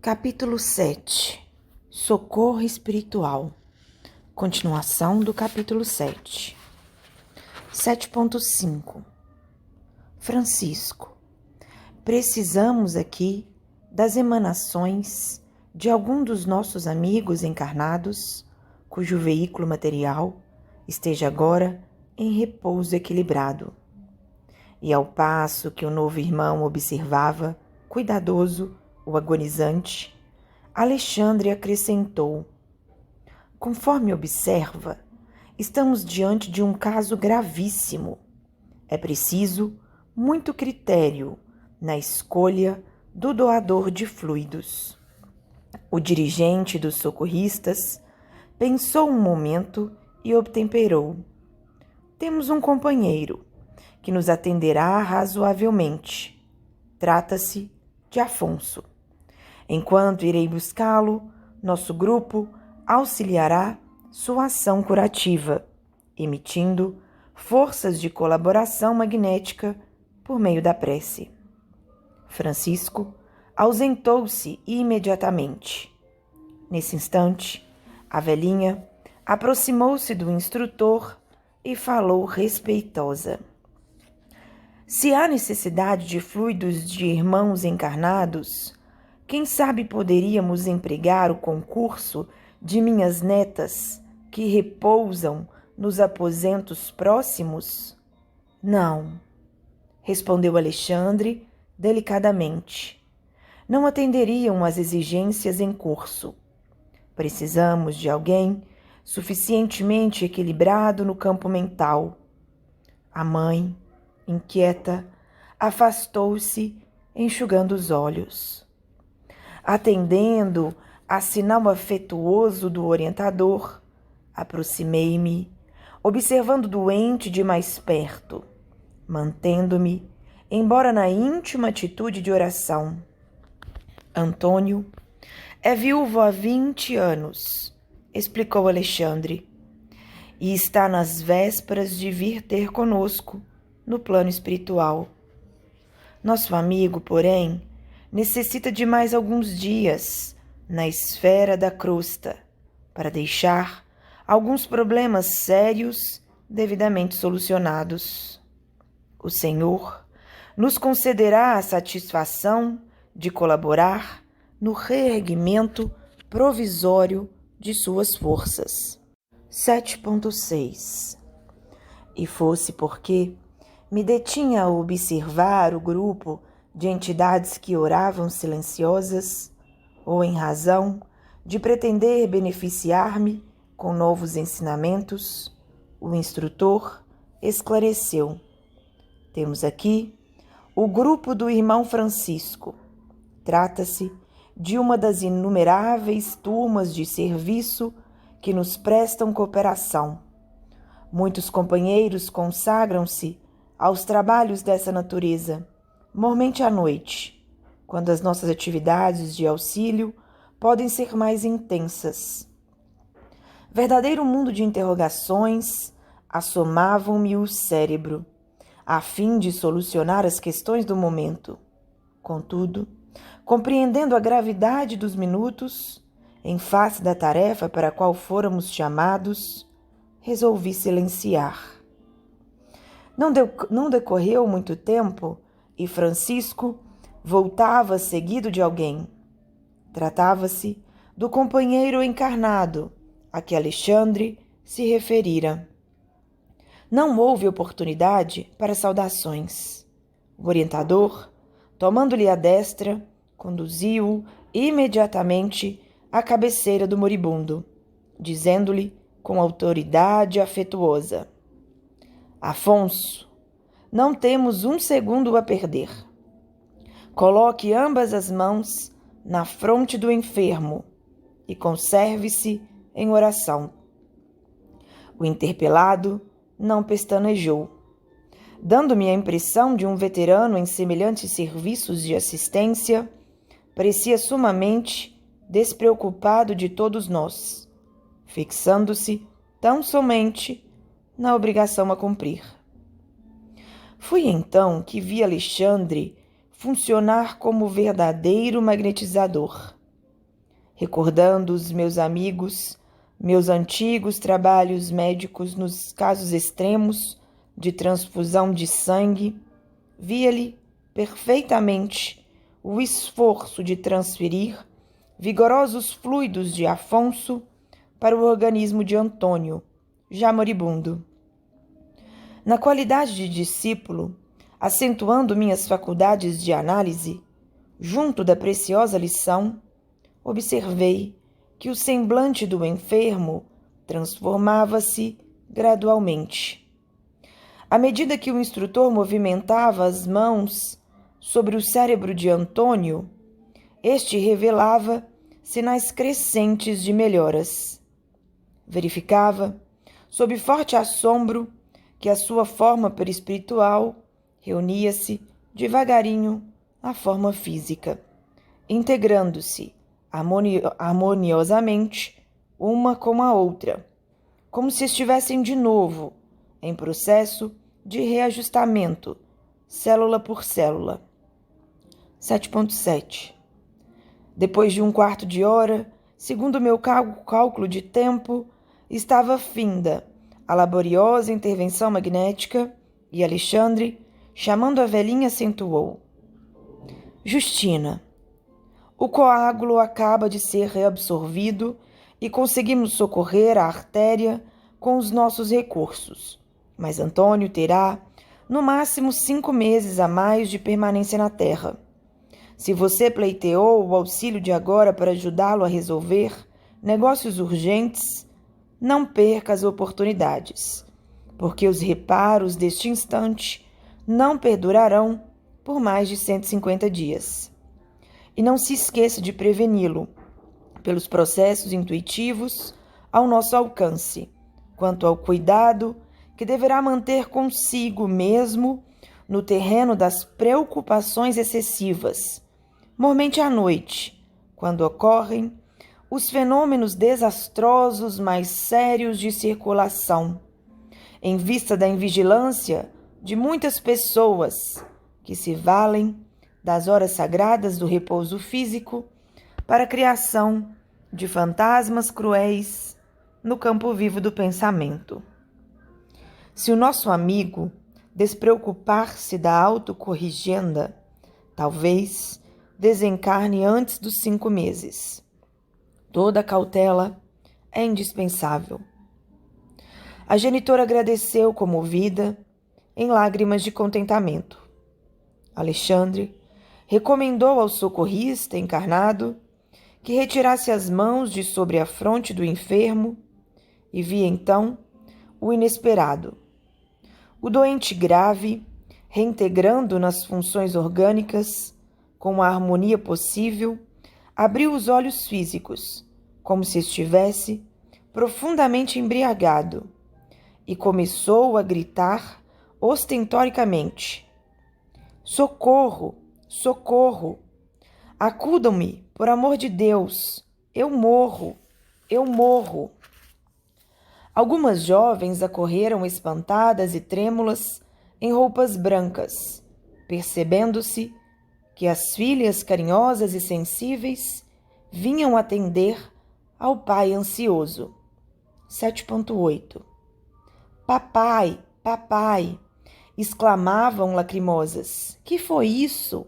Capítulo 7. Socorro espiritual. Continuação do capítulo 7. 7.5. Francisco. Precisamos aqui das emanações de algum dos nossos amigos encarnados, cujo veículo material esteja agora em repouso equilibrado. E ao passo que o novo irmão observava, cuidadoso, o agonizante, Alexandre acrescentou: conforme observa, estamos diante de um caso gravíssimo. É preciso muito critério na escolha do doador de fluidos. O dirigente dos socorristas pensou um momento e obtemperou: temos um companheiro que nos atenderá razoavelmente. Trata-se de Afonso. Enquanto irei buscá-lo, nosso grupo auxiliará sua ação curativa, emitindo forças de colaboração magnética por meio da prece. Francisco ausentou-se imediatamente. Nesse instante, a velhinha aproximou-se do instrutor e falou respeitosa: se há necessidade de fluidos de irmãos encarnados, quem sabe poderíamos empregar o concurso de minhas netas que repousam nos aposentos próximos? Não, respondeu Alexandre delicadamente. Não atenderiam às exigências em curso. Precisamos de alguém suficientemente equilibrado no campo mental. A mãe, inquieta, afastou-se, enxugando os olhos. Atendendo a sinal afetuoso do orientador, aproximei-me, observando o doente de mais perto, mantendo-me, embora na íntima atitude de oração. Antônio é viúvo há 20 anos, explicou Alexandre, e está nas vésperas de vir ter conosco no plano espiritual. Nosso amigo, porém, necessita de mais alguns dias na esfera da crosta para deixar alguns problemas sérios devidamente solucionados. O Senhor nos concederá a satisfação de colaborar no reerguimento provisório de suas forças. 7.6. E fosse porque me detinha a observar o grupo de entidades que oravam silenciosas, ou em razão de pretender beneficiar-me com novos ensinamentos, o instrutor esclareceu: temos aqui o grupo do irmão Francisco. Trata-se de uma das inumeráveis turmas de serviço que nos prestam cooperação. Muitos companheiros consagram-se aos trabalhos dessa natureza, mormente à noite, quando as nossas atividades de auxílio podem ser mais intensas. Verdadeiro mundo de interrogações assomavam-me o cérebro, a fim de solucionar as questões do momento. Contudo, compreendendo a gravidade dos minutos, em face da tarefa para a qual fôramos chamados, resolvi silenciar. Não decorreu muito tempo e Francisco voltava seguido de alguém. Tratava-se do companheiro encarnado a que Alexandre se referira. Não houve oportunidade para saudações. O orientador, tomando-lhe a destra, conduziu-o imediatamente à cabeceira do moribundo, dizendo-lhe com autoridade afetuosa: Afonso, não temos um segundo a perder. Coloque ambas as mãos na fronte do enfermo e conserve-se em oração. O interpelado não pestanejou, dando-me a impressão de um veterano em semelhantes serviços de assistência. Parecia sumamente despreocupado de todos nós, fixando-se tão somente na obrigação a cumprir. Foi então que vi Alexandre funcionar como verdadeiro magnetizador. recordando os meus amigos, meus antigos trabalhos médicos nos casos extremos de transfusão de sangue, via-lhe perfeitamente o esforço de transferir vigorosos fluidos de Afonso para o organismo de Antônio, já moribundo. Na qualidade de discípulo, acentuando minhas faculdades de análise, junto da preciosa lição, observei que o semblante do enfermo transformava-se gradualmente. À medida que o instrutor movimentava as mãos sobre o cérebro de Antônio, este revelava sinais crescentes de melhoras. Verificava, sob forte assombro, que a sua forma perispiritual reunia-se devagarinho à forma física, integrando-se harmoniosamente uma com a outra, como se estivessem de novo em processo de reajustamento, célula por célula. 7.7. Depois de um quarto de hora, segundo meu cálculo de tempo, estava finda a laboriosa intervenção magnética e Alexandre, chamando a velhinha, acentuou: Justina, o coágulo acaba de ser reabsorvido e conseguimos socorrer a artéria com os nossos recursos. Mas Antônio terá, no máximo, 5 meses a mais de permanência na Terra. Se você pleiteou o auxílio de agora para ajudá-lo a resolver negócios urgentes, não perca as oportunidades, porque os reparos deste instante não perdurarão por mais de 150 dias. E não se esqueça de preveni-lo, pelos processos intuitivos ao nosso alcance, quanto ao cuidado que deverá manter consigo mesmo no terreno das preocupações excessivas, mormente à noite, quando ocorrem os fenômenos desastrosos mais sérios de circulação, em vista da invigilância de muitas pessoas que se valem das horas sagradas do repouso físico para a criação de fantasmas cruéis no campo vivo do pensamento. Se o nosso amigo despreocupar-se da autocorrigenda, talvez desencarne antes dos 5 meses. Toda cautela é indispensável. A genitora agradeceu comovida, em lágrimas de contentamento. Alexandre recomendou ao socorrista encarnado que retirasse as mãos de sobre a fronte do enfermo e via então o inesperado. O doente grave, reintegrando nas funções orgânicas, com a harmonia possível, abriu os olhos físicos, como se estivesse profundamente embriagado, e começou a gritar ostentoricamente: Socorro! Socorro! Acudam-me, por amor de Deus! Eu morro! Eu morro! Algumas jovens acorreram espantadas e trêmulas em roupas brancas, percebendo-se que as filhas carinhosas e sensíveis vinham atender ao pai ansioso. 7.8. Papai, papai! Exclamavam lacrimosas. Que foi isso?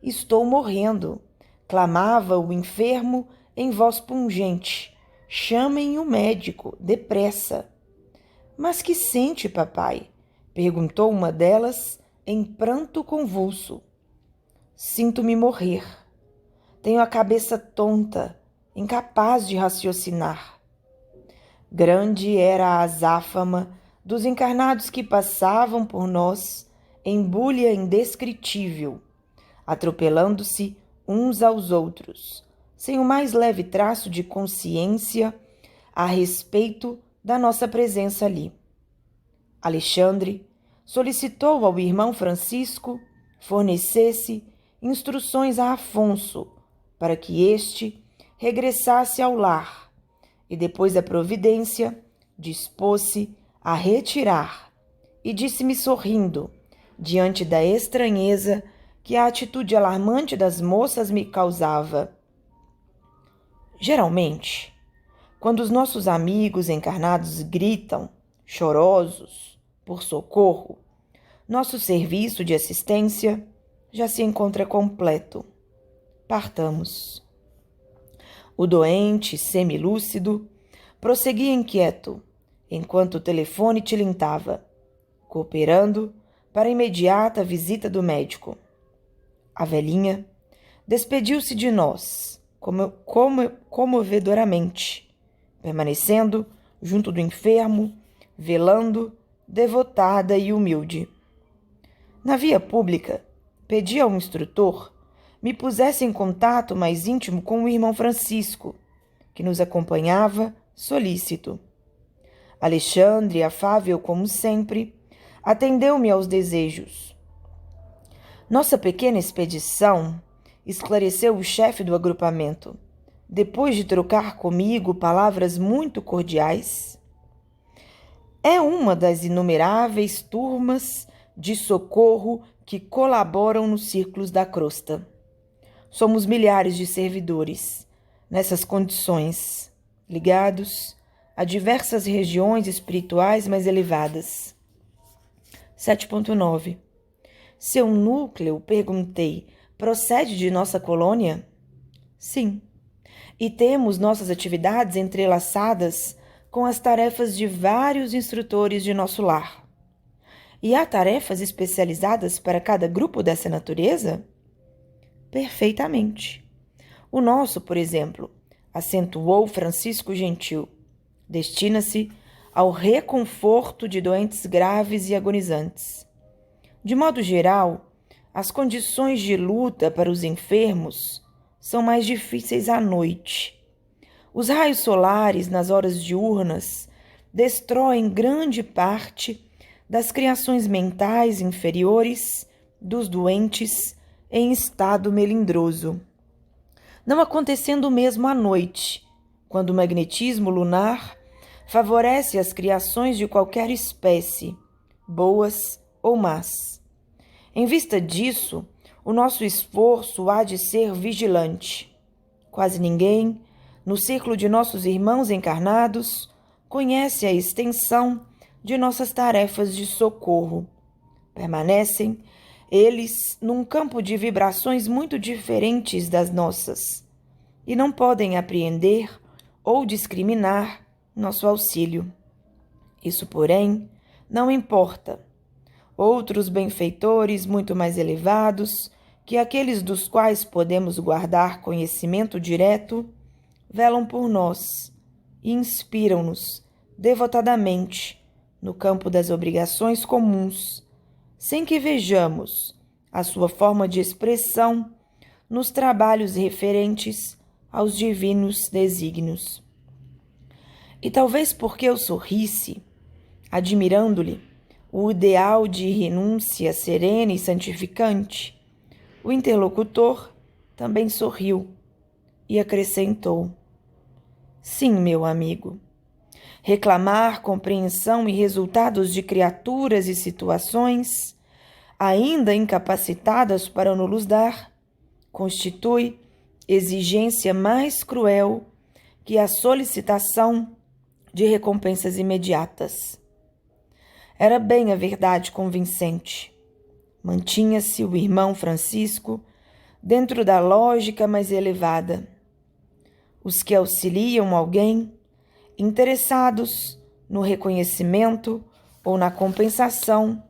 Estou morrendo! Clamava o enfermo em voz pungente. Chamem o médico, depressa. Mas que sente, papai? Perguntou uma delas em pranto convulso. Sinto-me morrer. Tenho a cabeça tonta, incapaz de raciocinar. Grande era a azáfama dos encarnados que passavam por nós em bulha indescritível, atropelando-se uns aos outros, sem o mais leve traço de consciência a respeito da nossa presença ali. Alexandre solicitou ao irmão Francisco fornecesse instruções a Afonso para que este regressasse ao lar e, depois da providência, dispôs-se a retirar e disse-me sorrindo, diante da estranheza que a atitude alarmante das moças me causava: Geralmente, quando os nossos amigos encarnados gritam, chorosos, por socorro, nosso serviço de assistência já se encontra completo. Partamos. O doente, semilúcido, prosseguia inquieto, enquanto o telefone tilintava, cooperando para a imediata visita do médico. A velhinha despediu-se de nós, comovedoramente, permanecendo junto do enfermo, velando, devotada e humilde. Na via pública, pedi ao instrutor me pusesse em contato mais íntimo com o irmão Francisco, que nos acompanhava solícito. Alexandre, afável como sempre, atendeu-me aos desejos. Nossa pequena expedição, esclareceu o chefe do agrupamento, depois de trocar comigo palavras muito cordiais, é uma das inumeráveis turmas de socorro que colaboram nos círculos da crosta. Somos milhares de servidores, nessas condições, ligados a diversas regiões espirituais mais elevadas. 7.9. Seu núcleo, perguntei, procede de nossa colônia? Sim. E temos nossas atividades entrelaçadas com as tarefas de vários instrutores de nosso lar. E há tarefas especializadas para cada grupo dessa natureza? Perfeitamente. O nosso, por exemplo, acentuou Francisco Gentil, destina-se ao reconforto de doentes graves e agonizantes. De modo geral, as condições de luta para os enfermos são mais difíceis à noite. Os raios solares nas horas diurnas destroem grande parte das criações mentais inferiores dos doentes em estado melindroso. Não acontecendo o mesmo à noite, quando o magnetismo lunar favorece as criações de qualquer espécie, boas ou más. Em vista disso, o nosso esforço há de ser vigilante. Quase ninguém, no círculo de nossos irmãos encarnados, conhece a extensão de nossas tarefas de socorro. Permanecem eles num campo de vibrações muito diferentes das nossas e não podem apreender ou discriminar nosso auxílio. Isso, porém, não importa. Outros benfeitores muito mais elevados que aqueles dos quais podemos guardar conhecimento direto, velam por nós e inspiram-nos devotadamente no campo das obrigações comuns, sem que vejamos a sua forma de expressão nos trabalhos referentes aos divinos desígnios. E talvez porque eu sorrisse, admirando-lhe o ideal de renúncia serena e santificante, o interlocutor também sorriu e acrescentou: sim, meu amigo, reclamar compreensão e resultados de criaturas e situações, ainda incapacitadas para nos dar, constitui exigência mais cruel que a solicitação de recompensas imediatas. Era bem a verdade convincente. Mantinha-se o irmão Francisco dentro da lógica mais elevada. Os que auxiliam alguém, interessados no reconhecimento ou na compensação,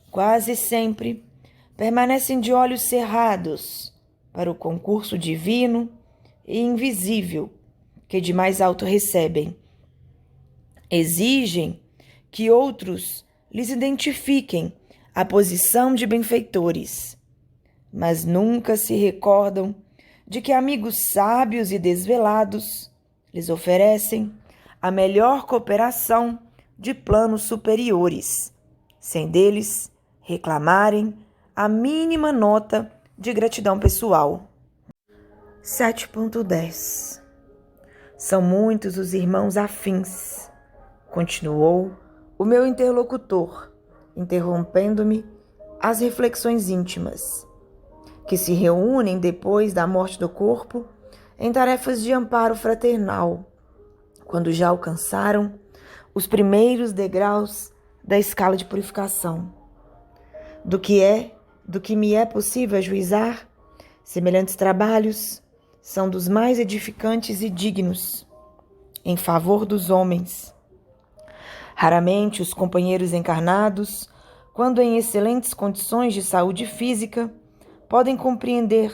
quase sempre permanecem de olhos cerrados para o concurso divino e invisível que de mais alto recebem. Exigem que outros lhes identifiquem a posição de benfeitores, mas nunca se recordam de que amigos sábios e desvelados lhes oferecem a melhor cooperação de planos superiores, sem deles reclamarem a mínima nota de gratidão pessoal. 7.10 São muitos os irmãos afins, continuou o meu interlocutor, interrompendo-me as reflexões íntimas, que se reúnem depois da morte do corpo em tarefas de amparo fraternal, quando já alcançaram os primeiros degraus da escala de purificação. Do que me é possível ajuizar, semelhantes trabalhos são dos mais edificantes e dignos em favor dos homens. Raramente os companheiros encarnados, quando em excelentes condições de saúde física, podem compreender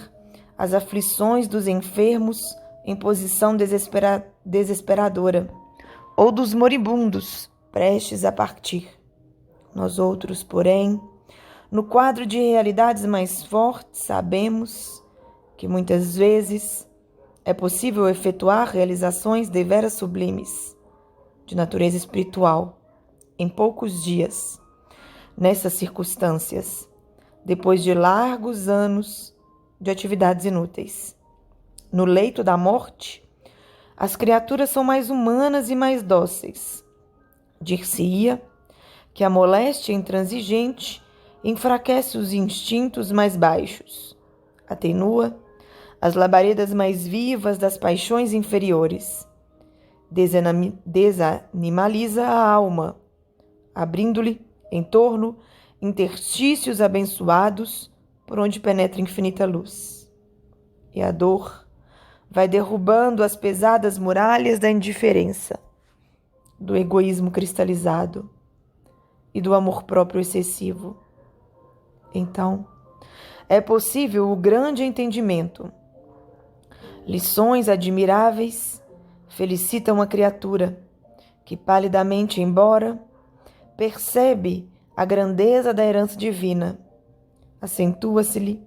as aflições dos enfermos em posição desesperadora, ou dos moribundos prestes a partir. Nós outros, porém, no quadro de realidades mais fortes, sabemos que muitas vezes é possível efetuar realizações deveras sublimes, de natureza espiritual, em poucos dias. Nessas circunstâncias, depois de largos anos de atividades inúteis. No leito da morte, as criaturas são mais humanas e mais dóceis. Dir-se-ia que a moléstia intransigente enfraquece os instintos mais baixos, atenua as labaredas mais vivas das paixões inferiores, desanimaliza a alma, abrindo-lhe em torno interstícios abençoados por onde penetra infinita luz. E a dor vai derrubando as pesadas muralhas da indiferença, do egoísmo cristalizado e do amor próprio excessivo. Então, é possível o grande entendimento. Lições admiráveis felicitam a criatura que, palidamente embora, percebe a grandeza da herança divina. Acentua-se-lhe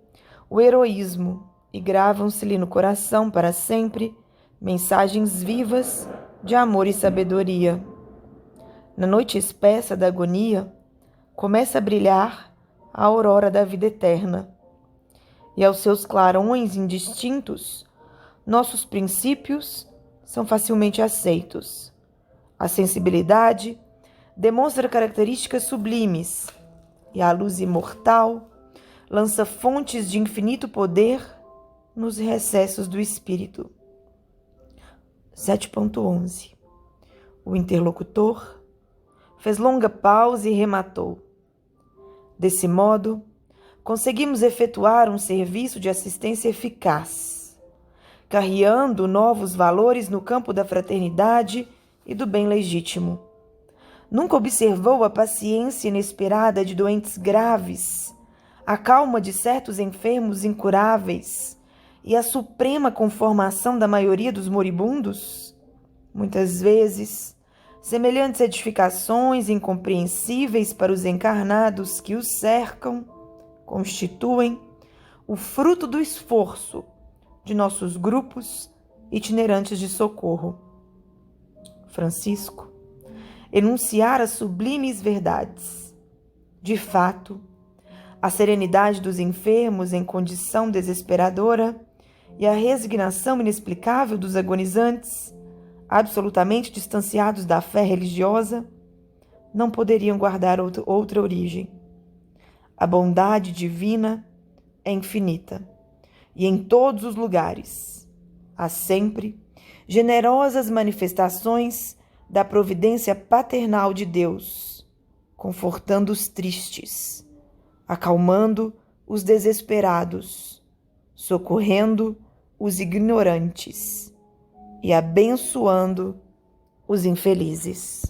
o heroísmo e gravam-se-lhe no coração para sempre mensagens vivas de amor e sabedoria. Na noite espessa da agonia, começa a brilhar a aurora da vida eterna. E aos seus clarões indistintos, nossos princípios são facilmente aceitos. A sensibilidade demonstra características sublimes, e a luz imortal lança fontes de infinito poder nos recessos do espírito. 7.11. O interlocutor fez longa pausa e rematou. Desse modo, conseguimos efetuar um serviço de assistência eficaz, carreando novos valores no campo da fraternidade e do bem legítimo. Nunca observou a paciência inesperada de doentes graves, a calma de certos enfermos incuráveis e a suprema conformação da maioria dos moribundos? Muitas vezes, semelhantes edificações incompreensíveis para os encarnados que os cercam constituem o fruto do esforço de nossos grupos itinerantes de socorro. Francisco enunciara sublimes verdades. De fato, a serenidade dos enfermos em condição desesperadora e a resignação inexplicável dos agonizantes, absolutamente distanciados da fé religiosa, não poderiam guardar outra origem. A bondade divina é infinita, e em todos os lugares há sempre generosas manifestações da providência paternal de Deus, confortando os tristes, acalmando os desesperados, socorrendo os ignorantes e abençoando os infelizes.